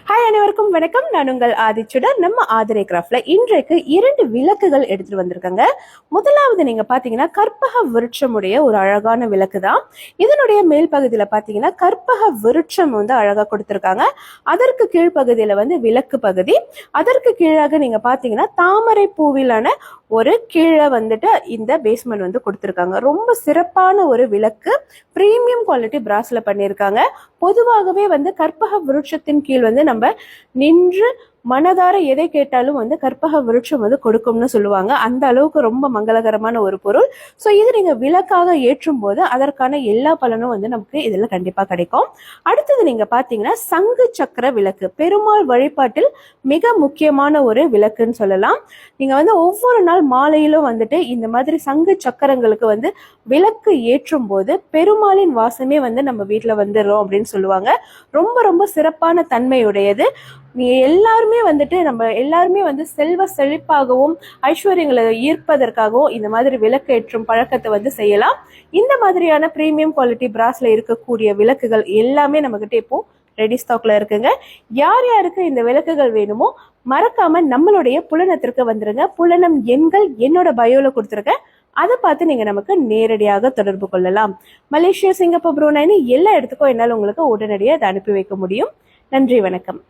Hi, அனைவருக்கும் வணக்கம். நான் உங்கள் ஆதிச்சுடர். நம்ம ஆதிரை கிராஃப்ட்ல இன்றைக்கு 2 விளக்குகள் எடுத்துட்டு வந்திருக்காங்க. முதலாவது நீங்க பாத்தீங்கன்னா கற்பக விருட்சமுடைய ஒரு அழகான விளக்கு தான். இதனுடைய மேல் பகுதியில பாத்தீங்கன்னா கற்பக விருட்சம் வந்து அழகா கொடுத்திருக்காங்க. அதற்கு கீழ்ப்பகுதியில வந்து விளக்கு பகுதி, அதற்கு கீழாக நீங்க பாத்தீங்கன்னா தாமரை பூவிலான ஒரு கீழே வந்துட்டு இந்த பேஸ்மெண்ட் வந்து கொடுத்திருக்காங்க. ரொம்ப சிறப்பான ஒரு விளக்கு, பிரீமியம் குவாலிட்டி பிராஸ்ல பண்ணியிருக்காங்க. பொதுவாகவே வந்து கற்பக விருட்சத்தின் கீழ் வந்து நம்ம நின்று மனதார எதை கேட்டாலும் வந்து கற்பக விருட்சம் வந்து கொடுக்கும்னு சொல்லுவாங்க. அந்த அளவுக்கு ரொம்ப மங்களகரமான ஒரு பொருள். ஸோ இது நீங்க விளக்காக ஏற்றும் போது அதற்கான எல்லா பலனும் வந்து நமக்கு இதுல கண்டிப்பா கிடைக்கும். அடுத்தது நீங்க பாத்தீங்கன்னா சங்கு சக்கர விளக்கு, பெருமாள் வழிபாட்டில் மிக முக்கியமான ஒரு விளக்குன்னு சொல்லலாம். நீங்க வந்து ஒவ்வொரு நாள் மாலையிலும் வந்துட்டு இந்த மாதிரி சங்கு சக்கரங்களுக்கு வந்து விளக்கு ஏற்றும் போது பெருமாளின் வாசமே வந்து நம்ம வீட்டுல வந்துடும் அப்படின்னு சொல்லுவாங்க. ரொம்ப ரொம்ப சிறப்பான தன்மையுடையது. நீங்க எல்லாருமே வந்துட்டு நம்ம எல்லாருமே வந்து செல்வ செழிப்பாகவும் ஐஸ்வர்யங்களை ஈர்ப்பதற்காகவும் இந்த மாதிரி விளக்கு ஏற்றும் பழக்கத்தை வந்து செய்யலாம். இந்த மாதிரியான பிரீமியம் குவாலிட்டி பிராஸ்ல இருக்கக்கூடிய விளக்குகள் எல்லாமே நம்ம கிட்ட இப்போ ரெடி ஸ்டாக்ல இருக்குங்க. யார் யாருக்கு இந்த விளக்குகள் வேணுமோ மறக்காம நம்மளுடைய புலனத்திற்கு வந்துருங்க. புலனம் எண்கள் என்னோட பயோல கொடுத்துருக்கேன். அதை பார்த்து நீங்க நமக்கு நேரடியாக தொடர்பு கொள்ளலாம். மலேசியா, சிங்கப்பூர், புரூனைன்னு எல்லா இடத்துக்கும் என்னால் உங்களுக்கு உடனடியாக அதை அனுப்பி வைக்க முடியும். நன்றி, வணக்கம்.